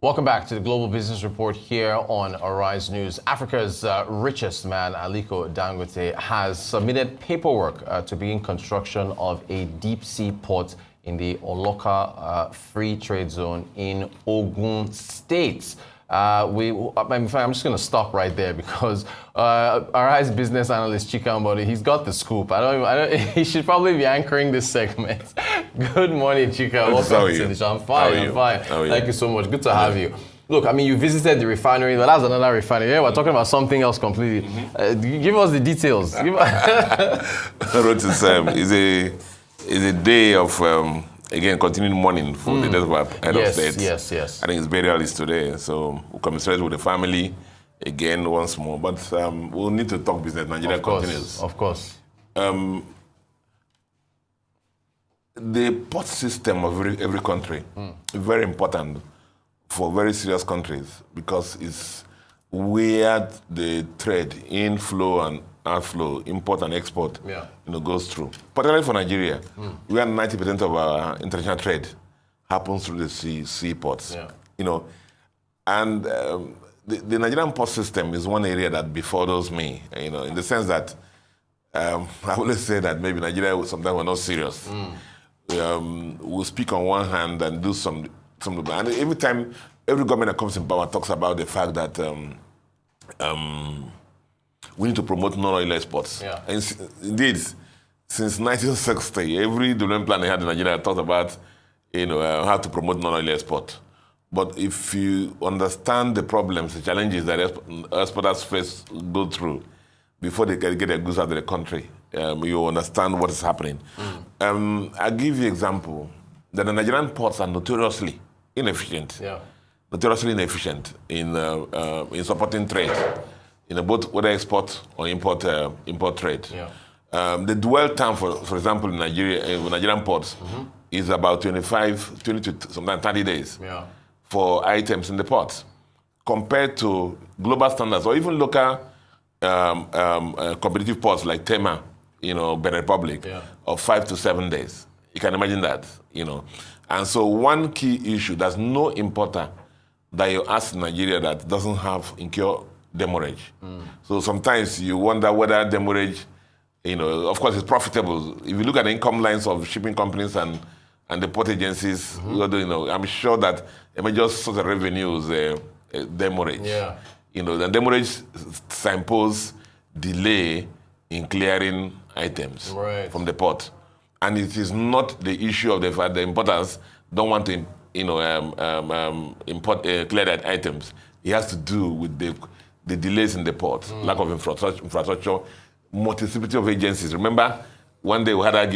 Welcome back to the Global Business Report here on Arise News. Africa's richest man, Aliko Dangote, has submitted paperwork to begin construction of a deep sea port in the Oloka Free Trade Zone in Ogun State. I'm just going to stop right there because Arise Business Analyst Chika Mbonu, he's got the scoop. He should probably be anchoring this segment. Good morning, Chika. Welcome to the show. I'm fine. Thank you so much. Good to have you. Look, I mean, you visited the refinery, but that's another refinery. Yeah, we're talking about something else completely. Give us the details. It's a day of, again, continuing mourning for the death of our head of state. Yes. I think his burial is today, so we'll commiserate with the family again once more. But we'll need to talk business. Nigeria continues. Of course. The port system of every country is very important for very serious countries because it's where the trade, inflow and outflow, import and export, goes through. Particularly for Nigeria, where 90% of our international trade happens through the seaports. And the Nigerian port system is one area that befuddles me, in the sense that I always say that maybe Nigeria sometimes we're not serious. We'll speak on one hand and do some, and every time every government that comes in power talks about the fact that we need to promote non-oil exports. And indeed, since 1960, every development plan they had in Nigeria talked about, how to promote non-oil export. But if you understand the problems, the challenges that exporters face go through before they can get their goods out of the country, you understand what is happening. I'll give you an example that the Nigerian ports are notoriously inefficient. Notoriously inefficient in supporting trade, both whether export or import trade. The dwell time, for example, in Nigerian ports is about 20 to sometimes 30 days for items in the ports, compared to global standards or even local competitive ports like Tema, Benin Republic, of 5 to 7 days. You can imagine that, And so one key issue, there's no importer that you ask in Nigeria that doesn't have incur demurrage. So sometimes you wonder whether demurrage, of course it's profitable. If you look at the income lines of shipping companies and the port agencies, I'm sure that a major source of revenue is demurrage. The demurrage signposts delay in clearing items from the port. And it is not the issue of the fact the importers don't want to clear that items. It has to do with the delays in the port, lack of infrastructure, multiplicity of agencies. Remember, one day we had a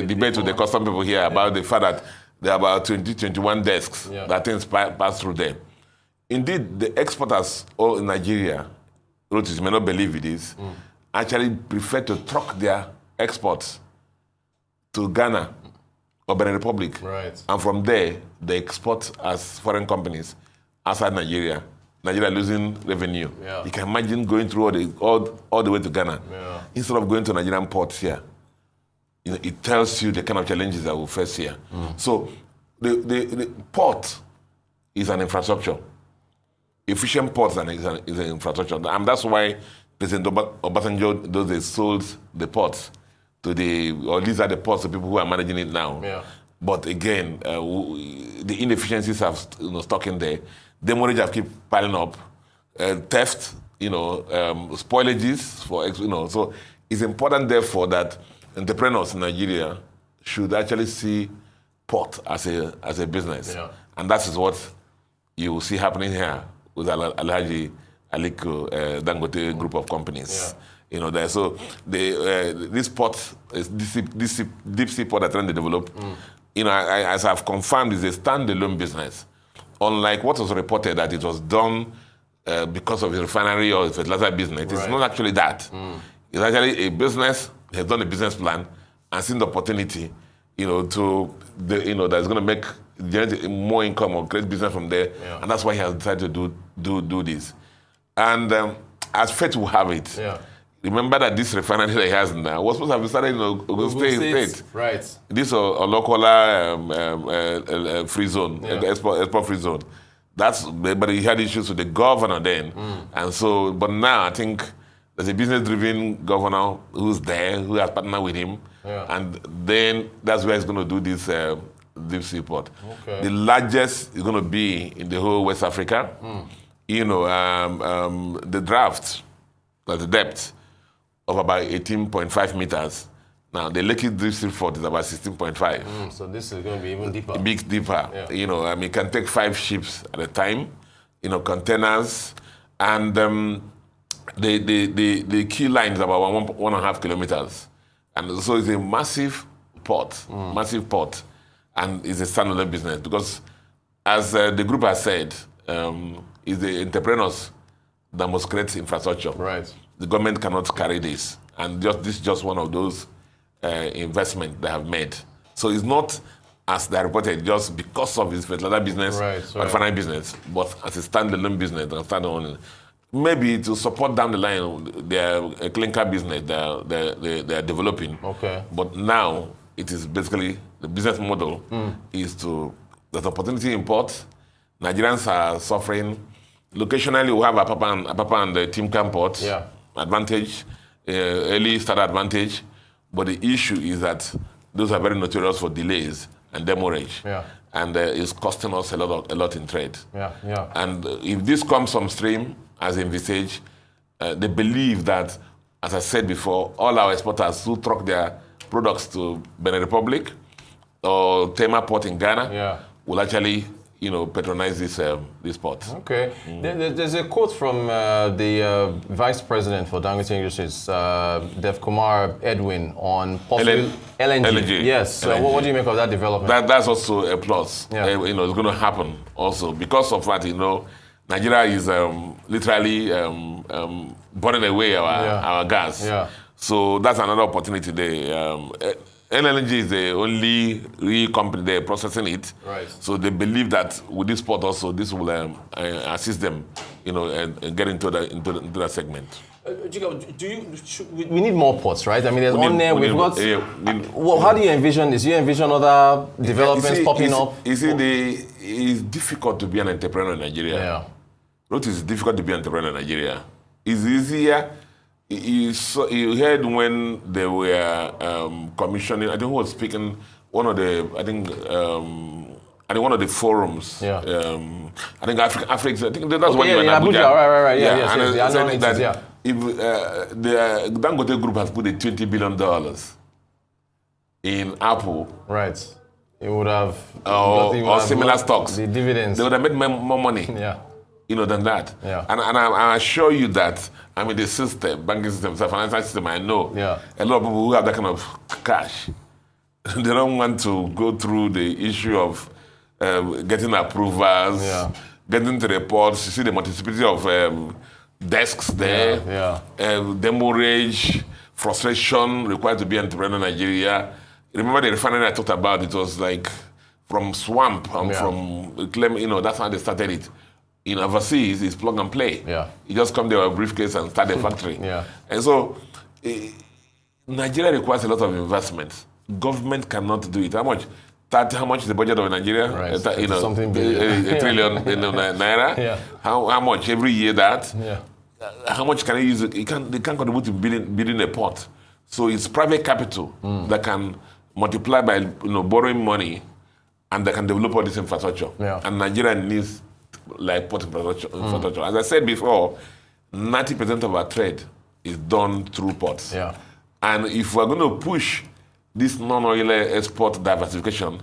debate with the custom people here about the fact that there are about 21 desks that things pass through there. Indeed, the exporters all in Nigeria, you may not believe it is, actually prefer to truck their exports to Ghana or Benin Republic. And from there, they export as foreign companies outside Nigeria. Nigeria losing revenue. You can imagine going through all the way to Ghana. Instead of going to Nigerian ports here. It tells you the kind of challenges that we face here. So the port is an infrastructure. Efficient ports is an infrastructure. And that's why President Obasanjo, those days, sold the ports or these are the ports to people who are managing it now. But again, the inefficiencies have stuck in there. Demurrage have keep piling up. Theft, spoilages so it's important therefore that entrepreneurs in Nigeria should actually see port as a business. And that is what you will see happening here with Alhaji Aliko Dangote group of companies. So this port, this deep sea port that trying to develop, as I've confirmed, is a standalone business. Unlike what was reported that it was done because of the refinery or the fertilizer business, it's not actually that. It's actually a business, has done a business plan and seen the opportunity, that's going to generate more income or create business from there, and that's why he has decided to do this. And as fate will have it, remember that this refinery that he has now was supposed to have started in Ogun State. This is a local free zone, export free zone. But he had issues with the governor then. And so, but now I think there's a business-driven governor who's there, who has partnered with him. And then that's where he's going to do this Deep Seaport. The largest is going to be in the whole West Africa. You know, the draft, the depth of about 18.5 meters. Now, the Lekki Deep Seaport is about 16.5. So this is going to be even deeper. Big deeper. Yeah. You know, I mean, it can take 5 ships at a time, you know, containers. And the key line is about 1.5 kilometers. And so it's a massive port, and it's a standalone business because, as the group has said, it's the entrepreneurs that must create infrastructure. Right. The government cannot carry this, and this is just one of those investments they have made. So it's not, as they reported, just because of his fertilizer business or refinery business, but as a standalone business, maybe to support down the line their clinker business they are developing. But now it is basically the business model is there's opportunity in port. Nigerians are suffering. Locationally, we have Apapa and the Timkan port advantage, early start advantage. But the issue is that those are very notorious for delays and demurrage. And it's costing us a lot in trade. And if this comes on stream, as envisaged, they believe that, as I said before, all our exporters who truck their products to Benin Republic or Tema Port in Ghana will actually, you know, patronize this port. There's a quote from the Vice President for Dangote Industries, Dev Kumar Edwin, on possible LNG. Yes. So what do you make of that development? That's also a plus. You know, it's going to happen also because of that. You know, Nigeria is literally burning away our gas. So that's another opportunity there. LNG is the only real company there processing it. So they believe that with this port also, this will assist them, you know, and get into that segment. We need more ports, right? I mean, there's on there, we've got... how do you envision this? You envision other developments popping up? You see, it's difficult to be an entrepreneur in Nigeria. It is difficult to be an entrepreneur in Nigeria. It's easier. You heard when they were commissioning, I think who was speaking, one of the forums. I think Africa, I think that's what you in Abuja. And that if the Dangote Group has put $20 billion in Apple, it would have or similar stocks. The dividends. They would have made more money. You know, than that. And I assure you that, I mean, the system, banking system, the financial system, I know a lot of people who have that kind of cash, they don't want to go through the issue of getting approvals, getting to the ports. You see the multiplicity of desks there, demurrage, frustration required to be an entrepreneur in Nigeria. Remember the refinery I talked about? It was like from swamp and from claim, you know, that's how they started it. In overseas, it's plug and play. You just come there with a briefcase and start a factory. And so, Nigeria requires a lot of investment. Government cannot do it. How much is the budget of Nigeria? You know, something billion. $1 trillion naira. How much every year that? How much can they use? They can't contribute to building a port. So it's private capital that can multiply by borrowing money, and they can develop all this infrastructure. And Nigeria needs like port infrastructure. As I said before, 90% of our trade is done through ports. And if we're going to push this non-oil export diversification,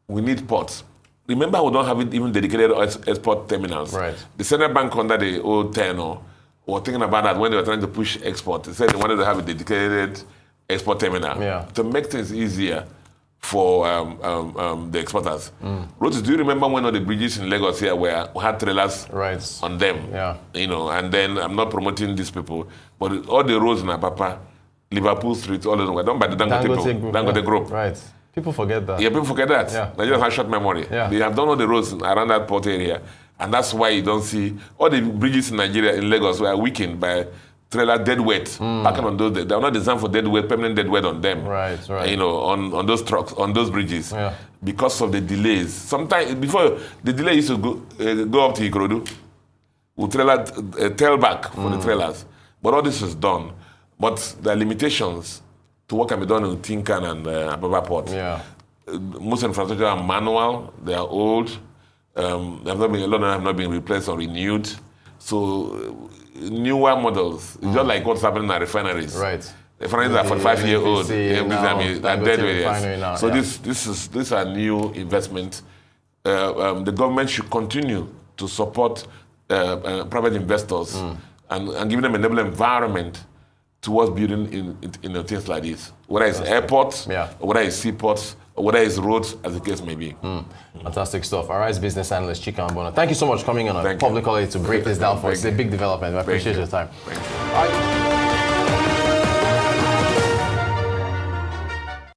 we need ports. Remember, we don't have even dedicated export terminals. The central bank under the old tenor were thinking about that when they were trying to push export. They said they wanted to have a dedicated export terminal to make things easier for the exporters. Roads, do you remember when all the bridges in Lagos here had trailers on them? You know, and then I'm not promoting these people, but all the roads in Apapa, Liverpool Street, all of them were done by the Dangote Group. People forget that. People forget that. Nigeria has short memory. They have done all the roads around that port area, and that's why you don't see all the bridges in Nigeria, in Lagos, were weakened by trailer dead weight, packing on those. They are not designed for dead weight, permanent dead weight on them. Right. You know, on those trucks, on those bridges, because of the delays. Sometimes before the delay used to go up to Ikorodu, with trailer tail back for the trailers. But all this is done. But there are limitations to what can be done in Tinkan and Ababa Port. Most infrastructure are manual. They are old. A lot of them have not been replaced or renewed. So newer models, just like what's happening at refineries. Right. Refineries are 45-year-old. Now, so these are new investments. The government should continue to support private investors and give them an enabling environment towards building in things like this. Whether it's airports, or whether it's seaports, or whether it's roads, as the case may be. Fantastic stuff. Arise Business Analyst Chika Mbonu. Thank you so much for coming on a public holiday to break this down for us. It's a big development. I appreciate your time. All right.